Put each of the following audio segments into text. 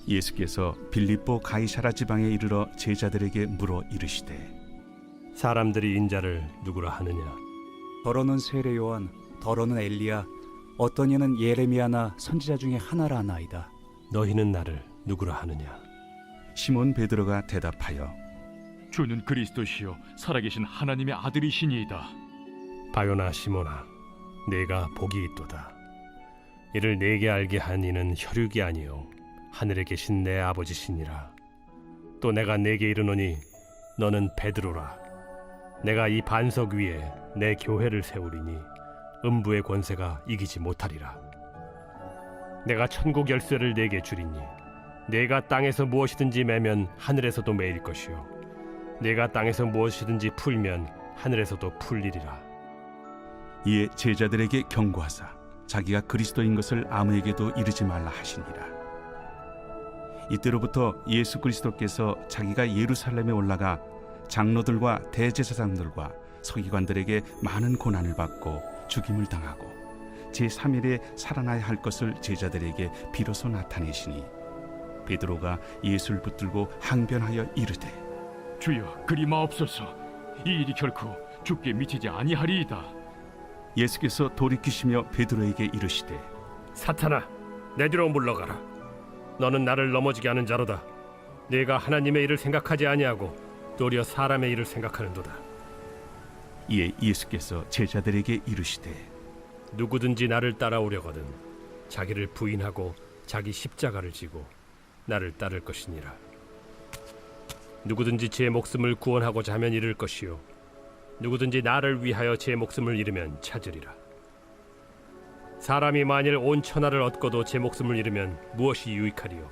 예수께서 빌립보 가이사라 지방에 이르러 제자들에게 물어 이르시되 사람들이 인자를 누구라 하느냐? 더러는 세례 요한, 더러는 엘리야, 어떤 이는 예레미야나 선지자 중에 하나라 하나이다. 너희는 나를 누구라 하느냐? 시몬 베드로가 대답하여 주는 그리스도시요 살아계신 하나님의 아들이시니이다. 바요나 시몬아, 네가 복이 있도다. 이를 내게 알게 한 이는 혈육이 아니요 하늘에 계신 내 아버지시니라. 또 내가 네게 이르노니 너는 베드로라. 내가 이 반석 위에 내 교회를 세우리니 음부의 권세가 이기지 못하리라. 내가 천국 열쇠를 네게 주리니 네가 땅에서 무엇이든지 매면 하늘에서도 매일 것이요 네가 땅에서 무엇이든지 풀면 하늘에서도 풀리리라. 이에 제자들에게 경고하사 자기가 그리스도인 것을 아무에게도 이르지 말라 하시니라. 이때로부터 예수 그리스도께서 자기가 예루살렘에 올라가 장로들과 대제사장들과 서기관들에게 많은 고난을 받고 죽임을 당하고 제3일에 살아나야 할 것을 제자들에게 비로소 나타내시니 베드로가 예수를 붙들고 항변하여 이르되 주여 그리 마옵소서. 이 일이 결코 주께 미치지 아니하리이다. 예수께서 돌이키시며 베드로에게 이르시되 사탄아, 내 뒤로 물러가라. 너는 나를 넘어지게 하는 자로다. 네가 하나님의 일을 생각하지 아니하고 도리어 사람의 일을 생각하는도다. 이에 예수께서 제자들에게 이르시되 누구든지 나를 따라오려거든 자기를 부인하고 자기 십자가를 지고 나를 따를 것이니라. 누구든지 제 목숨을 구원하고자 하면 잃을 것이요 누구든지 나를 위하여 제 목숨을 잃으면 찾으리라. 사람이 만일 온 천하를 얻고도 제 목숨을 잃으면 무엇이 유익하리요?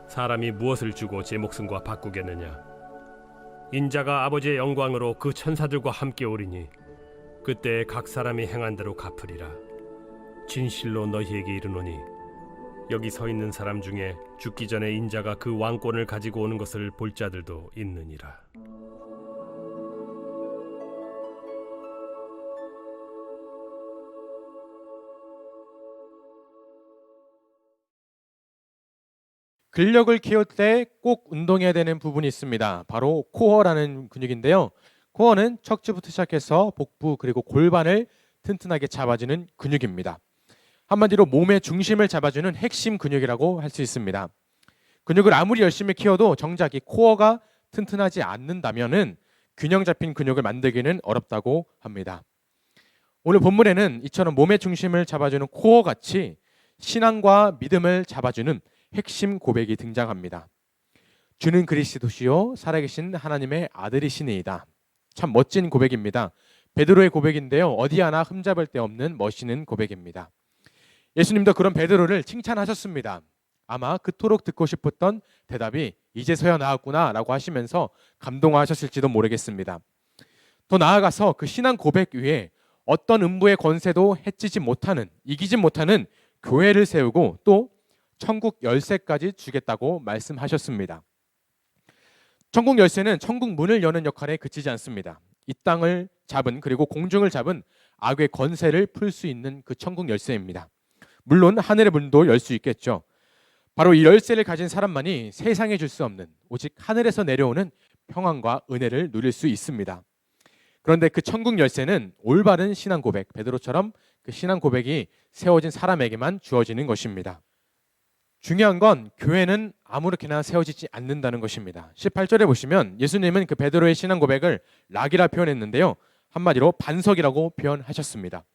사람이 무엇을 주고 제 목숨과 바꾸겠느냐? 인자가 아버지의 영광으로 그 천사들과 함께 오리니 그때 각 사람이 행한 대로 갚으리라. 진실로 너희에게 이르노니 여기 서 있는 사람 중에 죽기 전에 인자가 그 왕권을 가지고 오는 것을 볼 자들도 있느니라. 근력을 키울 때 꼭 운동해야 되는 부분이 있습니다. 바로 코어라는 근육인데요. 코어는 척추부터 시작해서 복부 그리고 골반을 튼튼하게 잡아주는 근육입니다. 한마디로 몸의 중심을 잡아주는 핵심 근육이라고 할 수 있습니다. 근육을 아무리 열심히 키워도 정작 이 코어가 튼튼하지 않는다면은 균형 잡힌 근육을 만들기는 어렵다고 합니다. 오늘 본문에는 이처럼 몸의 중심을 잡아주는 코어 같이 신앙과 믿음을 잡아주는 핵심 고백이 등장합니다. 주는 그리스도시요 살아계신 하나님의 아들이시니이다. 참 멋진 고백입니다. 베드로의 고백인데요. 어디 하나 흠잡을 데 없는 멋있는 고백입니다. 예수님도 그런 베드로를 칭찬하셨습니다. 아마 그토록 듣고 싶었던 대답이 이제서야 나왔구나 라고 하시면서 감동하셨을지도 모르겠습니다. 더 나아가서 그 신앙 고백 위에 어떤 음부의 권세도 해치지 못하는, 이기지 못하는 교회를 세우고 또 천국 열쇠까지 주겠다고 말씀하셨습니다. 천국 열쇠는 천국 문을 여는 역할에 그치지 않습니다. 이 땅을 잡은 그리고 공중을 잡은 악의 권세를 풀 수 있는 그 천국 열쇠입니다. 물론 하늘의 문도 열 수 있겠죠. 바로 이 열쇠를 가진 사람만이 세상에 줄 수 없는 오직 하늘에서 내려오는 평안과 은혜를 누릴 수 있습니다. 그런데 그 천국 열쇠는 올바른 신앙 고백, 베드로처럼 그 신앙 고백이 세워진 사람에게만 주어지는 것입니다. 중요한 건 교회는 아무렇게나 세워지지 않는다는 것입니다. 18절에 보시면 예수님은 그 베드로의 신앙 고백을 락이라 표현했는데요. 한마디로 반석이라고 표현하셨습니다.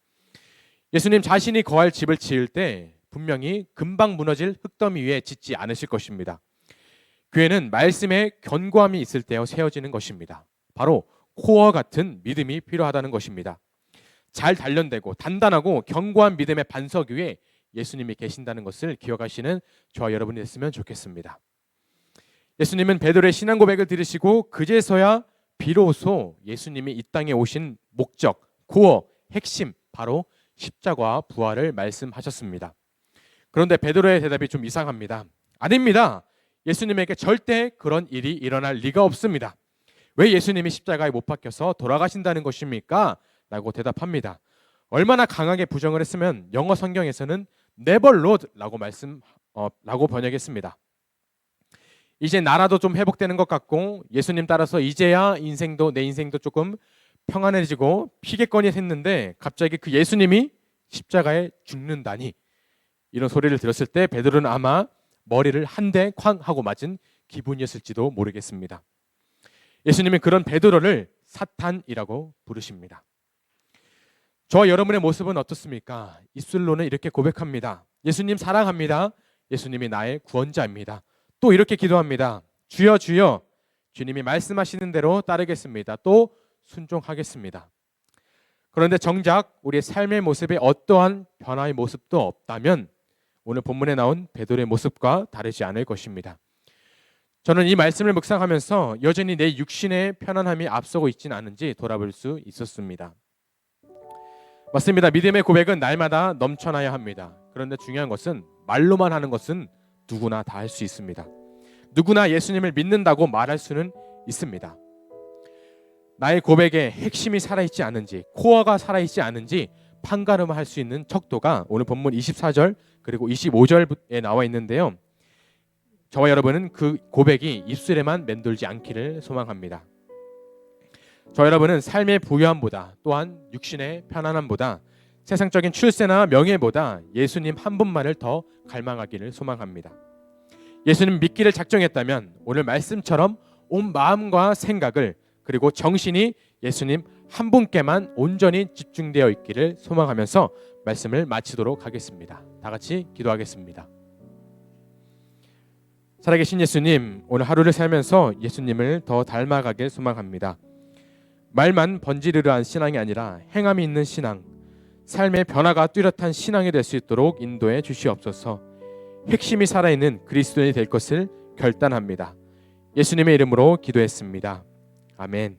예수님 자신이 거할 집을 지을 때 분명히 금방 무너질 흙더미 위에 짓지 않으실 것입니다. 교회는 말씀에 견고함이 있을 때 세워지는 것입니다. 바로 코어 같은 믿음이 필요하다는 것입니다. 잘 단련되고 단단하고 견고한 믿음의 반석 위에 예수님이 계신다는 것을 기억하시는 저와 여러분이 됐으면 좋겠습니다. 예수님은 베드로의 신앙 고백을 들으시고 그제서야 비로소 예수님이 이 땅에 오신 목적, 코어, 핵심 바로 십자가와 부활을 말씀하셨습니다. 그런데 베드로의 대답이 좀 이상합니다. 아닙니다. 예수님에게 절대 그런 일이 일어날 리가 없습니다. 왜 예수님이 십자가에 못 박혀서 돌아가신다는 것입니까? 라고 대답합니다. 얼마나 강하게 부정을 했으면 영어 성경에서는 never Lord라고 말씀할 라고 번역했습니다. 이제 나라도 좀 회복되는 것 같고 예수님 따라서 이제야 내 인생도 조금 평안해지고 피겠거니 했는데 갑자기 그 예수님이 십자가에 죽는다니, 이런 소리를 들었을 때 베드로는 아마 머리를 한 대 쾅 하고 맞은 기분이었을지도 모르겠습니다. 예수님은 그런 베드로를 사탄이라고 부르십니다. 저와 여러분의 모습은 어떻습니까? 입술로는 이렇게 고백합니다. 예수님 사랑합니다. 예수님이 나의 구원자입니다. 또 이렇게 기도합니다. 주여 주여, 주님이 말씀하시는 대로 따르겠습니다. 또 순종하겠습니다. 그런데 정작 우리의 삶의 모습에 어떠한 변화의 모습도 없다면 오늘 본문에 나온 베드로의 모습과 다르지 않을 것입니다. 저는 이 말씀을 묵상하면서 여전히 내 육신의 편안함이 앞서고 있지는 않은지 돌아볼 수 있었습니다. 맞습니다. 믿음의 고백은 날마다 넘쳐나야 합니다. 그런데 중요한 것은 말로만 하는 것은 누구나 다 할 수 있습니다. 누구나 예수님을 믿는다고 말할 수는 있습니다. 나의 고백에 핵심이 살아있지 않은지, 코어가 살아있지 않은지 판가름할 수 있는 척도가 오늘 본문 24절 그리고 25절에 나와 있는데요. 저와 여러분은 그 고백이 입술에만 맴돌지 않기를 소망합니다. 저 여러분은 삶의 부유함보다, 또한 육신의 편안함보다, 세상적인 출세나 명예보다 예수님 한 분만을 더 갈망하기를 소망합니다. 예수님 믿기를 작정했다면 오늘 말씀처럼 온 마음과 생각을 그리고 정신이 예수님 한 분께만 온전히 집중되어 있기를 소망하면서 말씀을 마치도록 하겠습니다. 다 같이 기도하겠습니다. 살아계신 예수님, 오늘 하루를 살면서 예수님을 더 닮아가길 소망합니다. 말만 번지르르한 신앙이 아니라 행함이 있는 신앙, 삶의 변화가 뚜렷한 신앙이 될 수 있도록 인도해 주시옵소서. 핵심이 살아있는 그리스도인이 될 것을 결단합니다. 예수님의 이름으로 기도했습니다. 아멘.